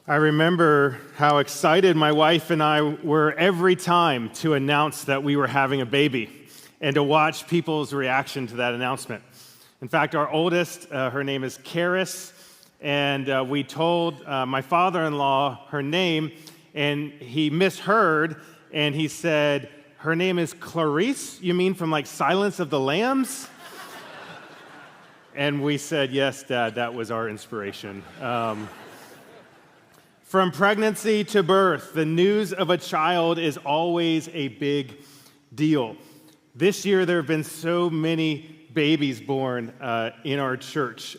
I remember how excited my wife and I were every time to announce that we were having a baby and to watch people's reaction to that announcement. In fact, our oldest, her name is Karis, and we told my father-in-law her name, and he misheard, and he said, "Her name is Clarice? You mean from like Silence of the Lambs?" And we said, "Yes, Dad, that was our inspiration." From pregnancy to birth, the news of a child is always a big deal. This year, there have been so many babies born in our church.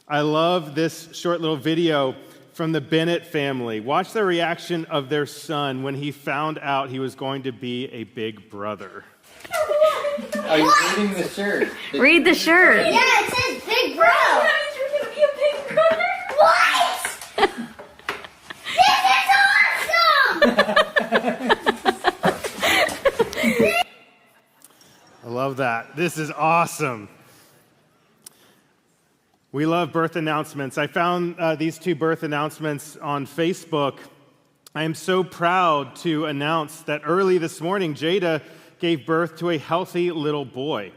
I love this short little video from the Bennett family. Watch the reaction of their son when he found out he was going to be a big brother. Are you reading the shirt? Read the shirt. Yeah, it says big bro. That means you're going to be a big brother? What? I love that. This is awesome. We love birth announcements. I found these two birth announcements on Facebook. I am so proud to announce that early this morning, Jada gave birth to a healthy little boy.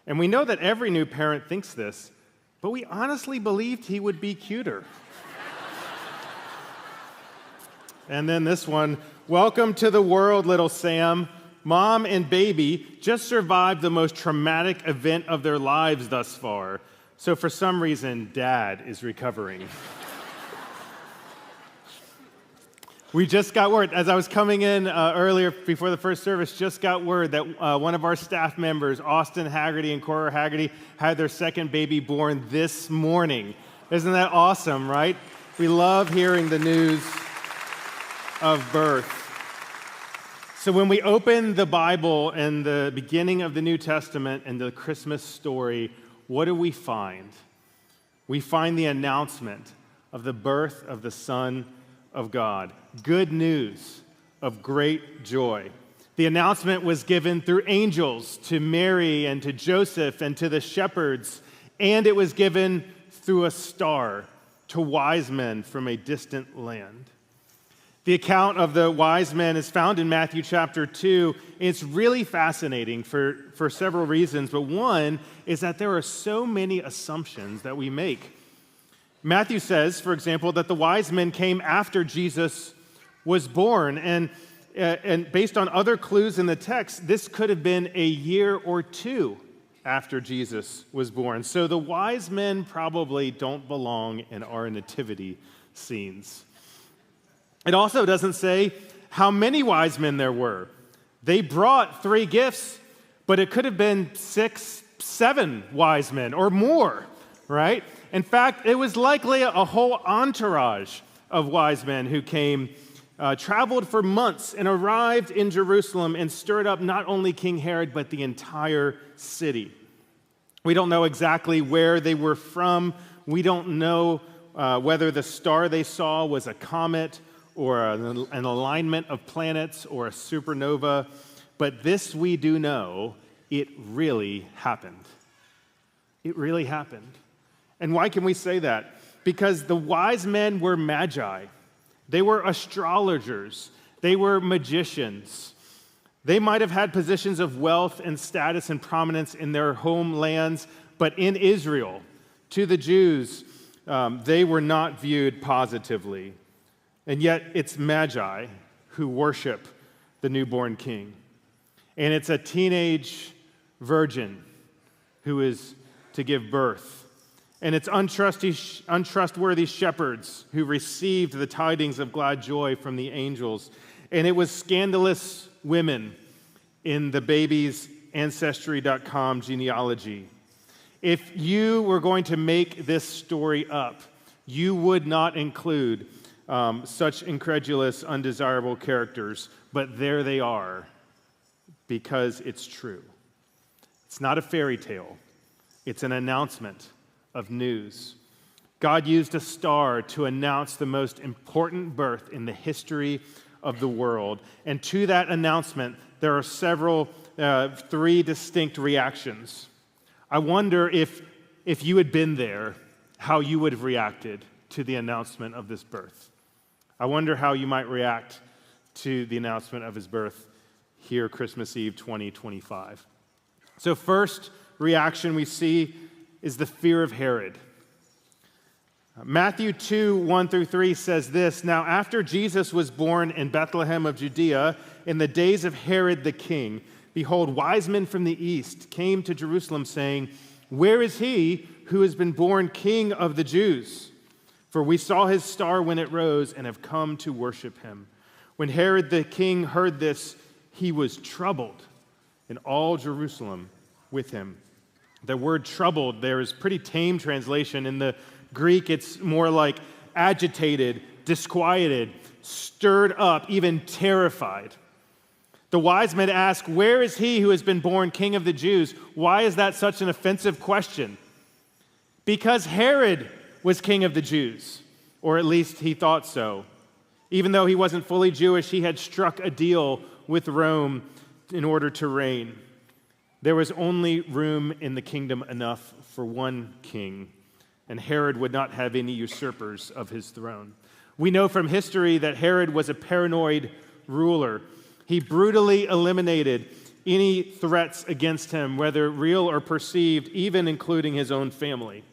And we know that every new parent thinks this, but we honestly believed he would be cuter. And then this one, welcome to the world, little Sam. Mom and baby just survived the most traumatic event of their lives thus far. So for some reason, Dad is recovering. We just got word, as I was coming in earlier before the first service, just got word that one of our staff members, Austin Haggerty and Cora Haggerty, had their second baby born this morning. Isn't that awesome, right? We love hearing the news of birth. So when we open the Bible and the beginning of the New Testament and the Christmas story, what do we find? We find the announcement of the birth of the Son of God. Good news of great joy. The announcement was given through angels to Mary and to Joseph and to the shepherds, and it was given through a star to wise men from a distant land. The account of the wise men is found in Matthew chapter 2. It's really fascinating for several reasons, but one is that there are so many assumptions that we make. Matthew says, for example, that the wise men came after Jesus was born, and based on other clues in the text, this could have been a year or two after Jesus was born. So the wise men probably don't belong in our nativity scenes. It also doesn't say how many wise men there were. They brought 3 gifts, but it could have been 6, 7 wise men or more, right? In fact, it was likely a whole entourage of wise men who came, traveled for months and arrived in Jerusalem and stirred up not only King Herod, but the entire city. We don't know exactly where they were from. We don't know whether the star they saw was a comet or an alignment of planets or a supernova, but this we do know, it really happened. It really happened. And why can we say that? Because the wise men were magi. They were astrologers. They were magicians. They might have had positions of wealth and status and prominence in their homelands, but in Israel, to the Jews, they were not viewed positively. And yet it's magi who worship the newborn king. And it's a teenage virgin who is to give birth. And it's untrustworthy shepherds who received the tidings of glad joy from the angels. And it was scandalous women in the baby's Ancestry.com genealogy. If you were going to make this story up, you would not include such incredulous, undesirable characters, but there they are because it's true. It's not a fairy tale. It's an announcement of news. God used a star to announce the most important birth in the history of the world. And to that announcement, there are 3 distinct reactions. I wonder if you had been there, how you would have reacted to the announcement of this birth. I wonder how you might react to the announcement of his birth here Christmas Eve 2025. So first reaction we see is the fear of Herod. Matthew 2, 1 through 3 says this, "Now after Jesus was born in Bethlehem of Judea, in the days of Herod the king, behold, wise men from the east came to Jerusalem, saying, 'Where is he who has been born King of the Jews? For we saw his star when it rose and have come to worship him.' When Herod the king heard this, he was troubled, and all Jerusalem with him." The word troubled there is pretty tame translation. In the Greek, it's more like agitated, disquieted, stirred up, even terrified. The wise men ask, "Where is he who has been born King of the Jews?" Why is that such an offensive question? Because Herod was king of the Jews, or at least he thought so. Even though he wasn't fully Jewish, he had struck a deal with Rome in order to reign. There was only room in the kingdom enough for one king, and Herod would not have any usurpers of his throne. We know from history that Herod was a paranoid ruler. He brutally eliminated any threats against him, whether real or perceived, even including his own family.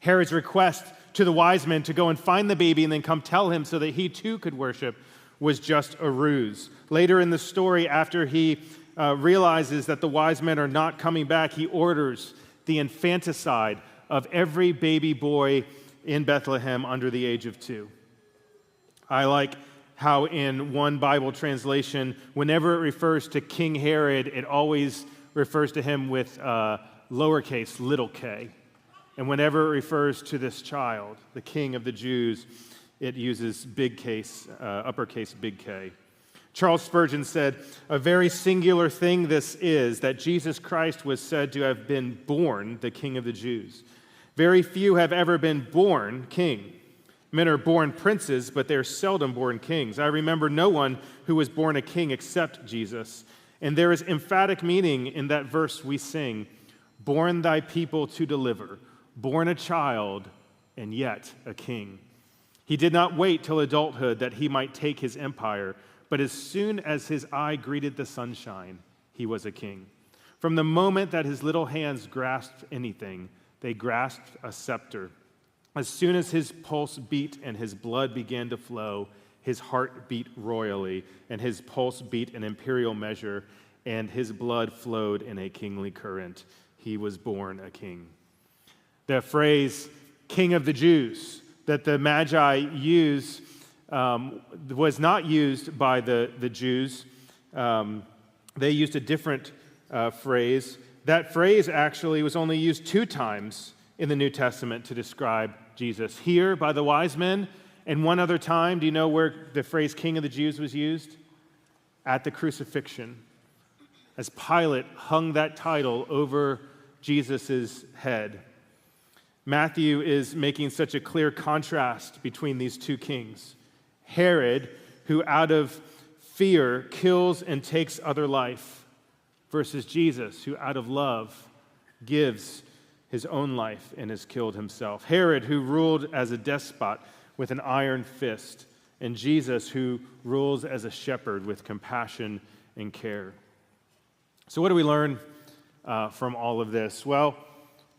Herod's request to the wise men to go and find the baby and then come tell him so that he too could worship was just a ruse. Later in the story, after he realizes that the wise men are not coming back, he orders the infanticide of every baby boy in Bethlehem under the age of 2. I like how in one Bible translation, whenever it refers to King Herod, it always refers to him with lowercase, little k. And whenever it refers to this child, the King of the Jews, it uses big case, uppercase, big K. Charles Spurgeon said, "A very singular thing this is, that Jesus Christ was said to have been born the King of the Jews. Very few have ever been born king. Men are born princes, but they're seldom born kings. I remember no one who was born a king except Jesus." And there is emphatic meaning in that verse we sing, "Born thy people to deliver, born a child, and yet a king. He did not wait till adulthood that he might take his empire, but as soon as his eye greeted the sunshine, he was a king. From the moment that his little hands grasped anything, they grasped a scepter. As soon as his pulse beat and his blood began to flow, his heart beat royally, and his pulse beat an imperial measure, and his blood flowed in a kingly current. He was born a king." The phrase, King of the Jews, that the Magi use was not used by the Jews. They used a different phrase. That phrase actually was only used 2 times in the New Testament to describe Jesus. Here by the wise men, and one other time, do you know where the phrase King of the Jews was used? At the crucifixion, as Pilate hung that title over Jesus' head. Matthew is making such a clear contrast between these 2 kings. Herod, who out of fear kills and takes other life, versus Jesus, who out of love gives his own life and has killed himself. Herod, who ruled as a despot with an iron fist, and Jesus, who rules as a shepherd with compassion and care. So what do we learn from all of this? Well,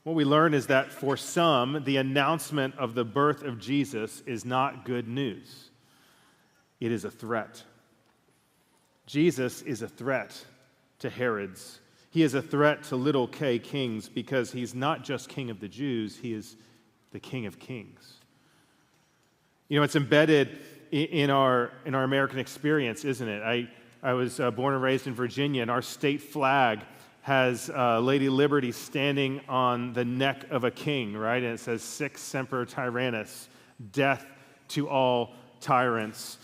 what we learn is that for some, the announcement of the birth of Jesus is not good news. It is a threat. Jesus is a threat to Herods. He is a threat to little k kings because he's not just King of the Jews, he is the King of Kings. You know, it's embedded in our American experience, isn't it? I was born and raised in Virginia, and our state flag has Lady Liberty standing on the neck of a king, right? And it says, "Sic semper tyrannis," death to all tyrants.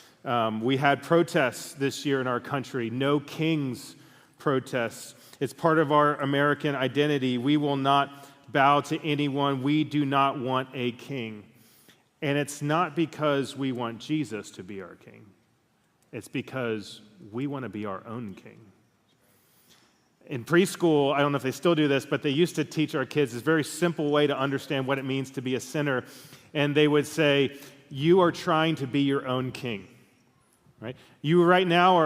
We had protests this year in our country, no kings protests. It's part of our American identity. We will not bow to anyone. We do not want a king. And it's not because we want Jesus to be our king. It's because we want to be our own king. In preschool, I don't know if they still do this, but they used to teach our kids this very simple way to understand what it means to be a sinner. And they would say, you are trying to be your own king, right? You right now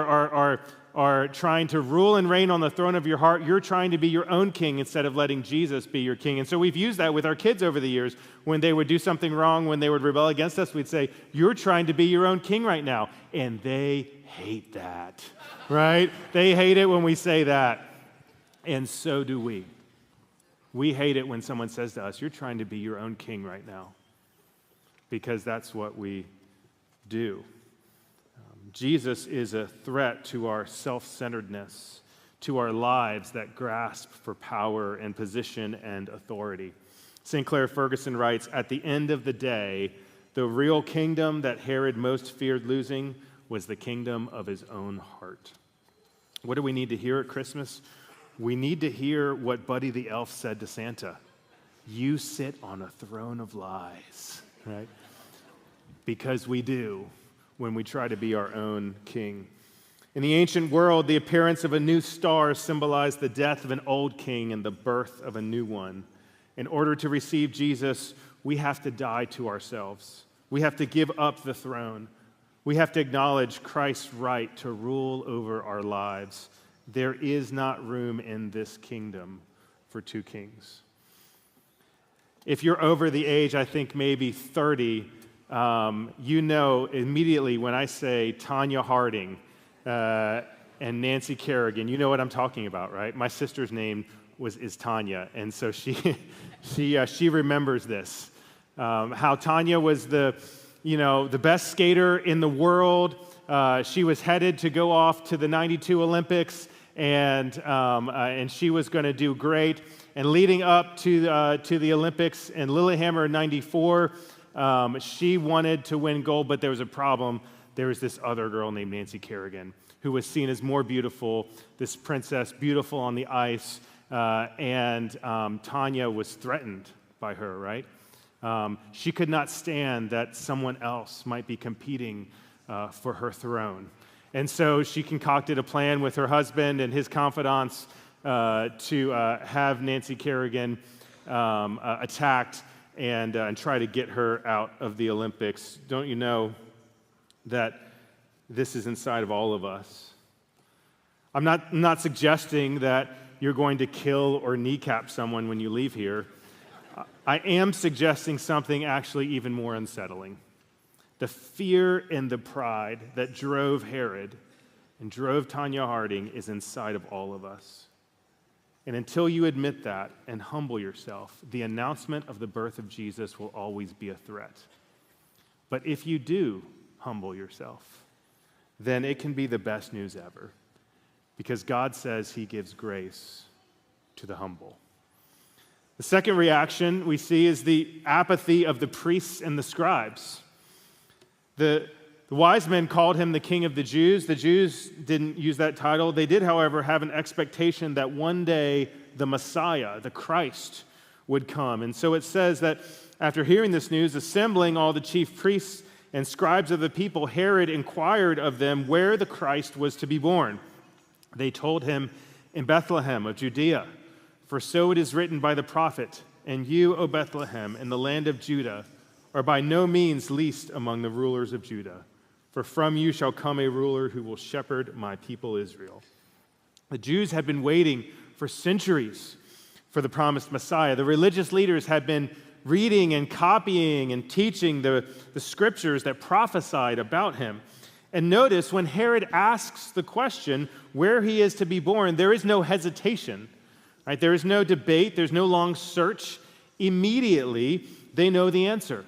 are trying to rule and reign on the throne of your heart. You're trying to be your own king instead of letting Jesus be your king. And so we've used that with our kids over the years. When they would do something wrong, when they would rebel against us, we'd say, you're trying to be your own king right now. And they hate that, right? They hate it when we say that. And so do we. We hate it when someone says to us, you're trying to be your own king right now. Because that's what we do. Jesus is a threat to our self-centeredness, to our lives that grasp for power and position and authority. St. Clair Ferguson writes, at the end of the day, the real kingdom that Herod most feared losing was the kingdom of his own heart. What do we need to hear at Christmas? We need to hear what Buddy the Elf said to Santa. You sit on a throne of lies, right? Because we do when we try to be our own king. In the ancient world, the appearance of a new star symbolized the death of an old king and the birth of a new one. In order to receive Jesus, we have to die to ourselves. We have to give up the throne. We have to acknowledge Christ's right to rule over our lives. There is not room in this kingdom for two kings. If you're over the age, I think maybe 30, you know immediately when I say Tanya Harding and Nancy Kerrigan, you know what I'm talking about, right? My sister's name is Tanya, and so she remembers this. How Tanya was the best skater in the world. She was headed to go off to the '92 Olympics, and she was going to do great. And leading up to the Olympics in Lillehammer in '94. She wanted to win gold, but there was a problem. There was this other girl named Nancy Kerrigan who was seen as more beautiful, this princess, beautiful on the ice, and Tanya was threatened by her, right? She could not stand that someone else might be competing for her throne. And so she concocted a plan with her husband and his confidants to have Nancy Kerrigan attacked and try to get her out of the Olympics. Don't you know that this is inside of all of us? I'm not suggesting that you're going to kill or kneecap someone when you leave here. I am suggesting something actually even more unsettling. The fear and the pride that drove Herod and drove Tanya Harding is inside of all of us. And until you admit that and humble yourself, the announcement of the birth of Jesus will always be a threat. But if you do humble yourself, then it can be the best news ever, because God says he gives grace to the humble. The second reaction we see is the apathy of the priests and the scribes. The wise men called him the King of the Jews. The Jews didn't use that title. They did, however, have an expectation that one day the Messiah, the Christ, would come. And so it says that after hearing this news, assembling all the chief priests and scribes of the people, Herod inquired of them where the Christ was to be born. They told him, in Bethlehem of Judea, for so it is written by the prophet, and you, O Bethlehem, in the land of Judah, are by no means least among the rulers of Judah. For from you shall come a ruler who will shepherd my people Israel. The Jews had been waiting for centuries for the promised Messiah. The religious leaders had been reading and copying and teaching the scriptures that prophesied about him. And notice when Herod asks the question where he is to be born, there is no hesitation. Right? There is no debate. There's no long search. Immediately, they know the answer.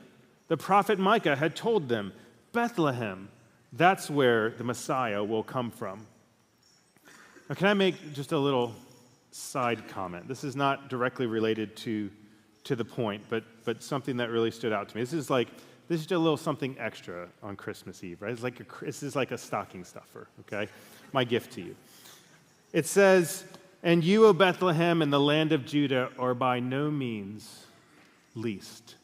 The prophet Micah had told them, Bethlehem, that's where the Messiah will come from. Now, can I make just a little side comment? This is not directly related to the point, but something that really stood out to me. This is just a little something extra on Christmas Eve, right? This is like a stocking stuffer, okay? My gift to you. It says, and you, O Bethlehem, in the land of Judah, are by no means least.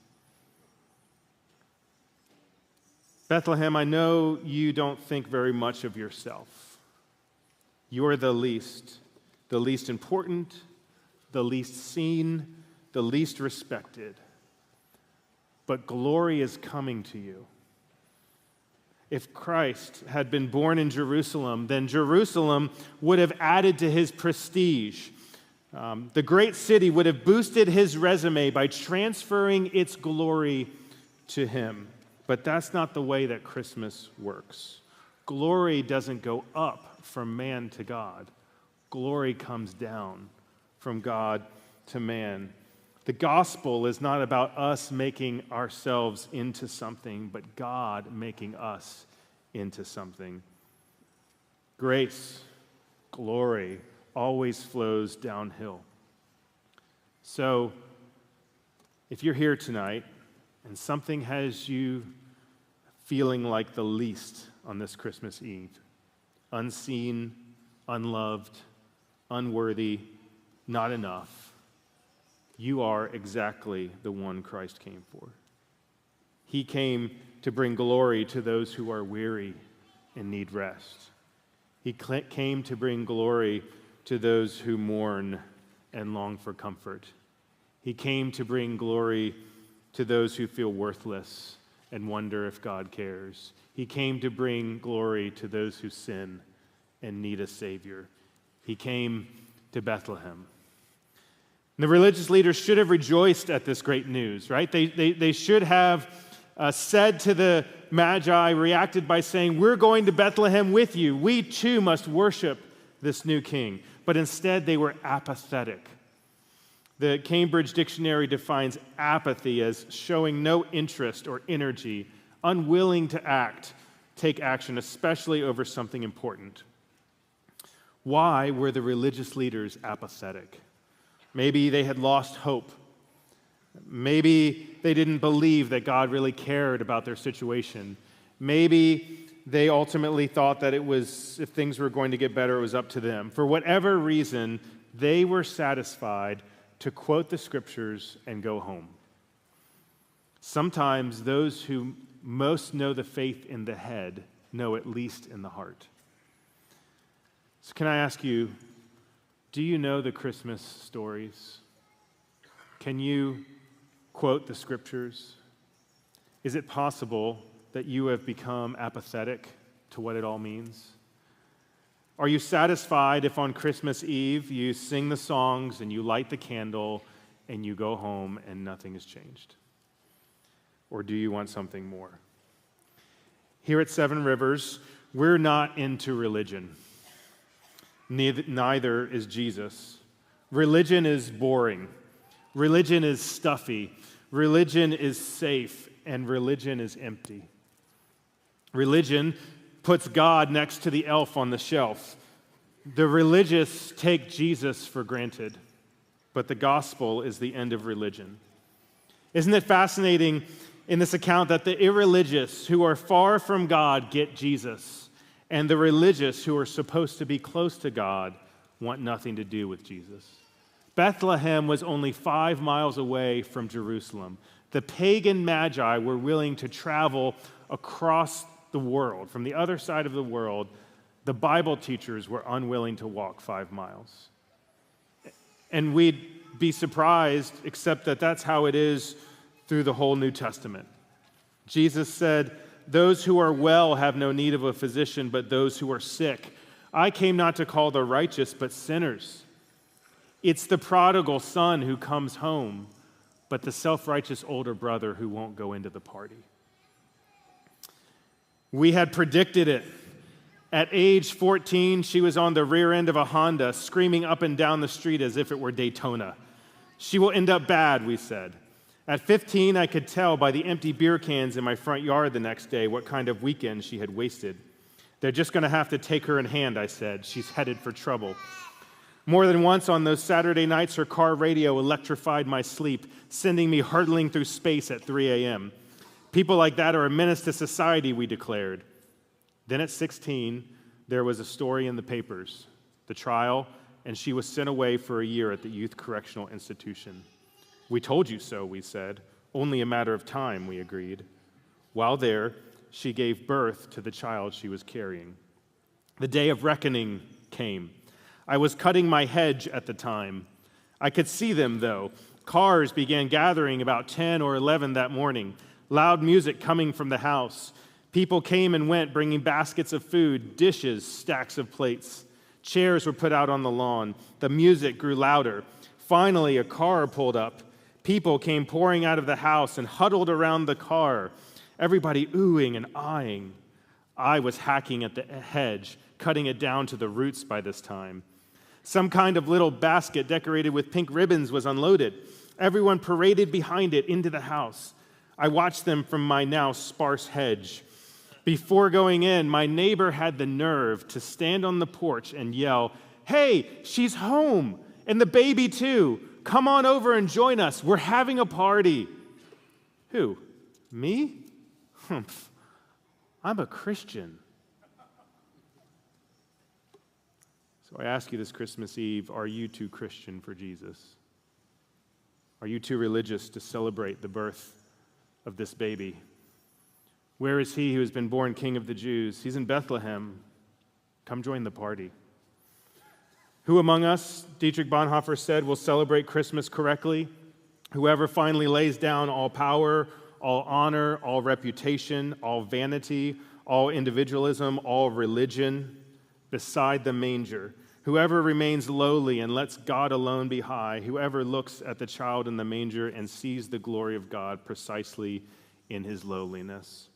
Bethlehem, I know you don't think very much of yourself. You are the least important, the least seen, the least respected. But glory is coming to you. if Christ had been born in Jerusalem, then Jerusalem would have added to his prestige. The great city would have boosted his resume by transferring its glory to him. But that's not the way that Christmas works. Glory doesn't go up from man to God. Glory comes down from God to man. The gospel is not about us making ourselves into something, but God making us into something. Grace, glory, always flows downhill. So, if you're here tonight and something has you feeling like the least on this Christmas Eve, unseen, unloved, unworthy, not enough, you are exactly the one Christ came for. He came to bring glory to those who are weary and need rest. He came to bring glory to those who mourn and long for comfort. He came to bring glory to those who feel worthless and wonder if God cares. He came to bring glory to those who sin and need a Savior. He came to Bethlehem. And the religious leaders should have rejoiced at this great news, right? They should have said to the Magi, reacted by saying, "We're going to Bethlehem with you. We too must worship this new king." But instead, they were apathetic. The Cambridge Dictionary defines apathy as showing no interest or energy, unwilling to take action, especially over something important. Why were the religious leaders apathetic? Maybe they had lost hope. Maybe they didn't believe that God really cared about their situation. Maybe they ultimately thought that if things were going to get better, it was up to them. For whatever reason, they were satisfied to quote the scriptures and go home. Sometimes those who most know the faith in the head know at least in the heart. So can I ask you, do you know the Christmas stories? Can you quote the scriptures? Is it possible that you have become apathetic to what it all means? Are you satisfied if on Christmas Eve you sing the songs and you light the candle and you go home and nothing has changed? Or do you want something more? Here at Seven Rivers, we're not into religion. Neither is Jesus. Religion is boring. Religion is stuffy. Religion is safe. And religion is empty. Religion puts God next to the elf on the shelf. The religious take Jesus for granted, but the gospel is the end of religion. Isn't it fascinating in this account that the irreligious who are far from God get Jesus, and the religious who are supposed to be close to God want nothing to do with Jesus? Bethlehem was only 5 miles away from Jerusalem. The pagan magi were willing to travel across the world. From the other side of the world, the Bible teachers were unwilling to walk 5 miles. And we'd be surprised, except that that's how it is through the whole New Testament. Jesus said, "Those who are well have no need of a physician, but those who are sick. I came not to call the righteous, but sinners." It's the prodigal son who comes home, but the self-righteous older brother who won't go into the party. We had predicted it. At age 14, she was on the rear end of a Honda, screaming up and down the street as if it were Daytona. She will end up bad, we said. At 15, I could tell by the empty beer cans in my front yard the next day what kind of weekend she had wasted. They're just going to have to take her in hand, I said. She's headed for trouble. More than once on those Saturday nights, her car radio electrified my sleep, sending me hurtling through space at 3 a.m. People like that are a menace to society, we declared. Then at 16, there was a story in the papers, the trial, and she was sent away for a year at the Youth Correctional Institution. We told you so, we said. Only a matter of time, we agreed. While there, she gave birth to the child she was carrying. The day of reckoning came. I was cutting my hedge at the time. I could see them, though. Cars began gathering about 10 or 11 that morning, loud music coming from the house. People came and went, bringing baskets of food, dishes, stacks of plates. Chairs were put out on the lawn. The music grew louder. Finally, a car pulled up. People came pouring out of the house and huddled around the car, everybody oohing and eyeing. I was hacking at the hedge, cutting it down to the roots by this time. Some kind of little basket decorated with pink ribbons was unloaded. Everyone paraded behind it into the house. I watched them from my now sparse hedge. Before going in, my neighbor had the nerve to stand on the porch and yell, "Hey, she's home, and the baby too. Come on over and join us. We're having a party." Who? Me? Humph. I'm a Christian. So I ask you this Christmas Eve, are you too Christian for Jesus? Are you too religious to celebrate the birth of this baby? Where is he who has been born King of the Jews? He's in Bethlehem. Come join the party. Who among us, Dietrich Bonhoeffer said, will celebrate Christmas correctly? Whoever finally lays down all power, all honor, all reputation, all vanity, all individualism, all religion beside the manger. Whoever remains lowly and lets God alone be high. Whoever looks at the child in the manger and sees the glory of God precisely in his lowliness.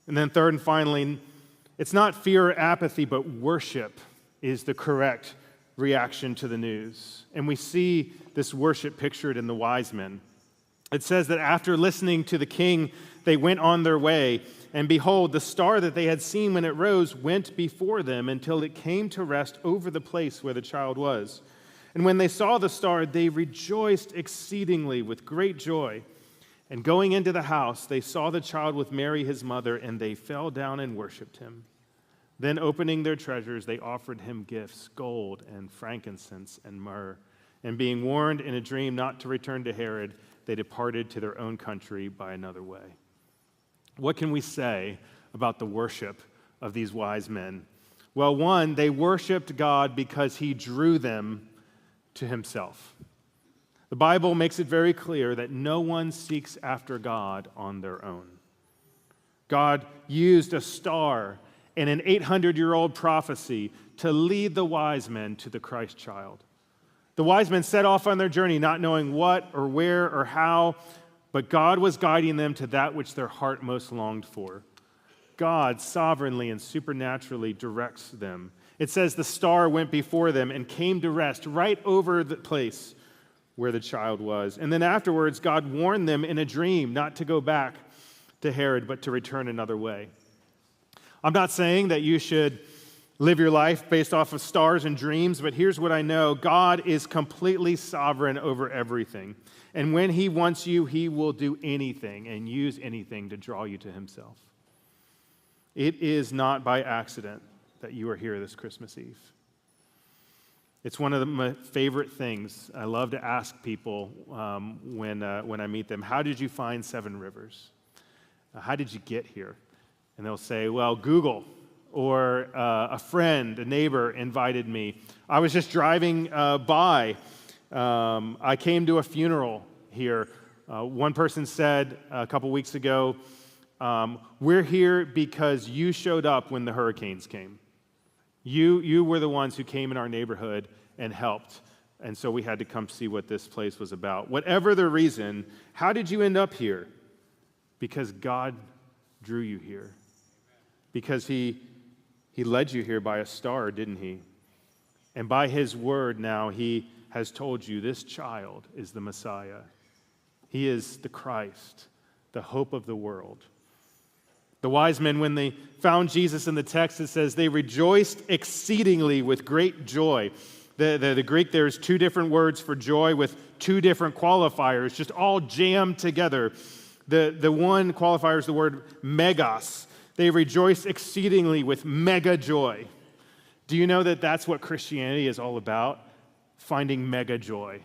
And then third and finally, it's not fear or apathy, but worship is the correct reaction to the news. And we see this worship pictured in the wise men. It says that after listening to the king, they went on their way, and behold, the star that they had seen when it rose went before them until it came to rest over the place where the child was. And when they saw the star, they rejoiced exceedingly with great joy. And going into the house, they saw the child with Mary his mother, and they fell down and worshipped him. Then opening their treasures, they offered him gifts, gold and frankincense and myrrh. And being warned in a dream not to return to Herod, they departed to their own country by another way. What can we say about the worship of these wise men? Well, one, they worshiped God because he drew them to himself. The Bible makes it very clear that no one seeks after God on their own. God used a star and an 800-year-old prophecy to lead the wise men to the Christ child. The wise men set off on their journey not knowing what or where or how, but God was guiding them to that which their heart most longed for. God sovereignly and supernaturally directs them. It says the star went before them and came to rest right over the place where the child was. And then afterwards, God warned them in a dream not to go back to Herod, but to return another way. I'm not saying that you should live your life based off of stars and dreams, but here's what I know. God is completely sovereign over everything. And when he wants you, he will do anything and use anything to draw you to himself. It is not by accident that you are here this Christmas Eve. It's one of my favorite things. I love to ask people when I meet them, how did you find Seven Rivers? How did you get here? And they'll say, well, Google, or a friend, a neighbor invited me. I was just driving by. I came to a funeral here. One person said a couple weeks ago, we're here because you showed up when the hurricanes came. You were the ones who came in our neighborhood and helped, and so we had to come see what this place was about. Whatever the reason, how did you end up here? Because God drew you here. Because he led you here by a star, didn't he? And by his word now, he has told you this child is the Messiah. He is the Christ, the hope of the world. The wise men, when they found Jesus in the text, it says they rejoiced exceedingly with great joy. The Greek, there's two different words for joy with two different qualifiers, just all jammed together. The one qualifier is the word megas. They rejoiced exceedingly with mega joy. Do you know that that's what Christianity is all about? Finding mega joy.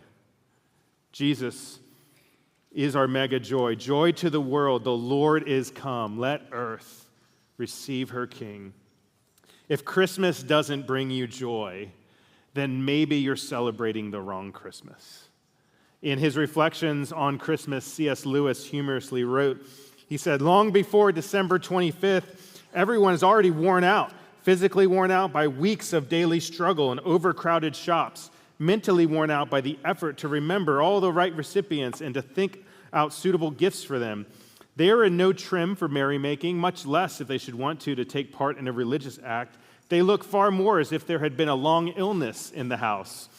Jesus is our mega joy. Joy to the world, the Lord is come. Let earth receive her King. If Christmas doesn't bring you joy, then maybe you're celebrating the wrong Christmas. In his reflections on Christmas, C.S. Lewis humorously wrote, He said, long before December 25th, everyone is already worn out, physically worn out by weeks of daily struggle and overcrowded shops, mentally worn out by the effort to remember all the right recipients and to think out suitable gifts for them. They are in no trim for merrymaking, much less if they should want to take part in a religious act. They look far more as if there had been a long illness in the house.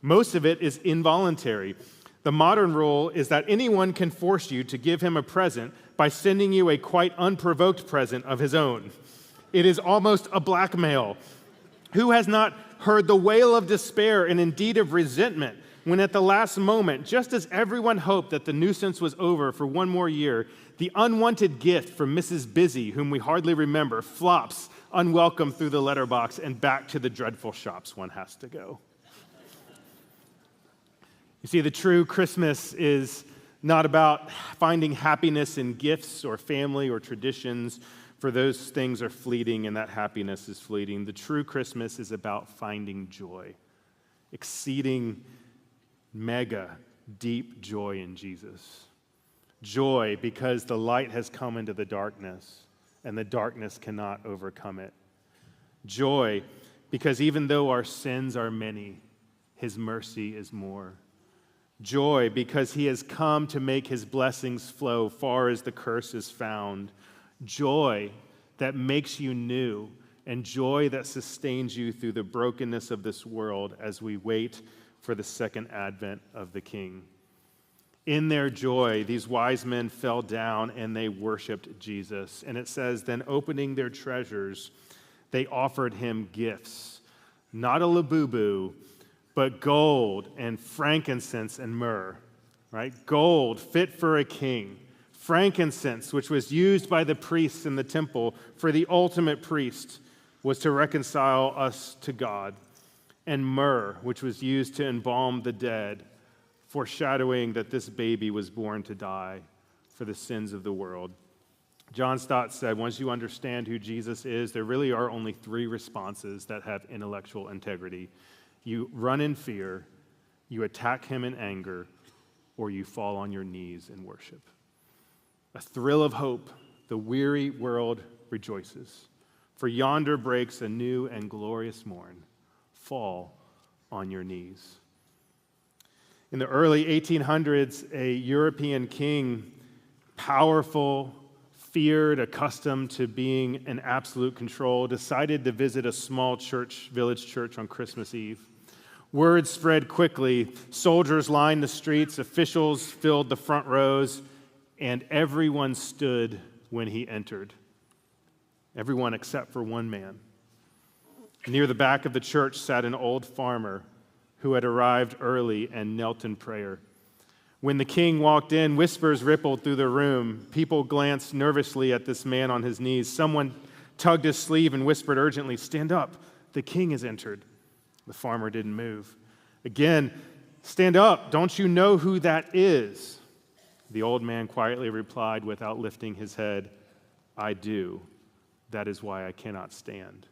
Most of it is involuntary. The modern rule is that anyone can force you to give him a present by sending you a quite unprovoked present of his own. It is almost a blackmail. Who has not heard the wail of despair and indeed of resentment when at the last moment, just as everyone hoped that the nuisance was over for one more year, the unwanted gift from Mrs. Busy, whom we hardly remember, flops unwelcome through the letterbox and back to the dreadful shops one has to go. You see, the true Christmas is not about finding happiness in gifts or family or traditions, for those things are fleeting and that happiness is fleeting. The true Christmas is about finding joy, exceeding mega deep joy in Jesus. Joy because the light has come into the darkness and the darkness cannot overcome it. Joy because even though our sins are many, his mercy is more. Joy because he has come to make his blessings flow far as the curse is found. Joy that makes you new, and joy that sustains you through the brokenness of this world as we wait for the second advent of the King. In their joy, these wise men fell down and they worshiped Jesus. And it says, then opening their treasures, they offered him gifts, not a labubu, but gold and frankincense and myrrh, right? Gold fit for a king. Frankincense, which was used by the priests in the temple for the ultimate priest, was to reconcile us to God. And myrrh, which was used to embalm the dead, foreshadowing that this baby was born to die for the sins of the world. John Stott said, once you understand who Jesus is, there really are only three responses that have intellectual integrity. You run in fear, you attack him in anger, or you fall on your knees in worship. A thrill of hope, the weary world rejoices. For yonder breaks a new and glorious morn. Fall on your knees. In the early 1800s, a European king, powerful, feared, accustomed to being in absolute control, decided to visit a small church, village church on Christmas Eve. Word spread quickly. Soldiers lined the streets, officials filled the front rows, and everyone stood when he entered. Everyone except for one man. Near the back of the church sat an old farmer who had arrived early and knelt in prayer. When the king walked in, whispers rippled through the room. People glanced nervously at this man on his knees. Someone tugged his sleeve and whispered urgently, "Stand up, the king has entered." The farmer didn't move. Again, "Stand up, don't you know who that is?" The old man quietly replied without lifting his head, "I do. That is why I cannot stand."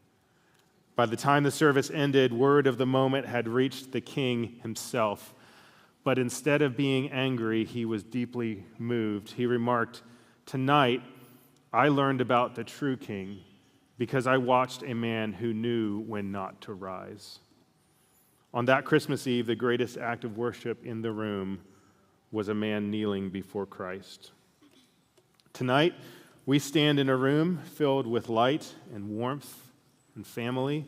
By the time the service ended, word of the moment had reached the king himself. But instead of being angry, he was deeply moved. He remarked, "Tonight, I learned about the true king because I watched a man who knew when not to rise." On that Christmas Eve, the greatest act of worship in the room was a man kneeling before Christ. Tonight, we stand in a room filled with light and warmth and family,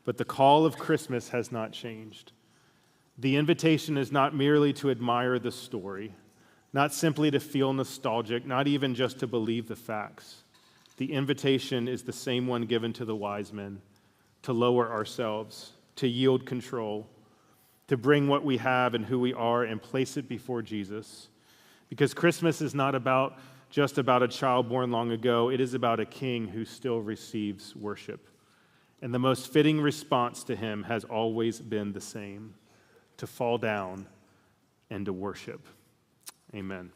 but the call of Christmas has not changed. The invitation is not merely to admire the story, not simply to feel nostalgic, not even just to believe the facts. The invitation is the same one given to the wise men, to lower ourselves, to yield control, to bring what we have and who we are and place it before Jesus. Because Christmas is not just about a child born long ago, it is about a king who still receives worship. And the most fitting response to him has always been the same: to fall down and to worship. Amen.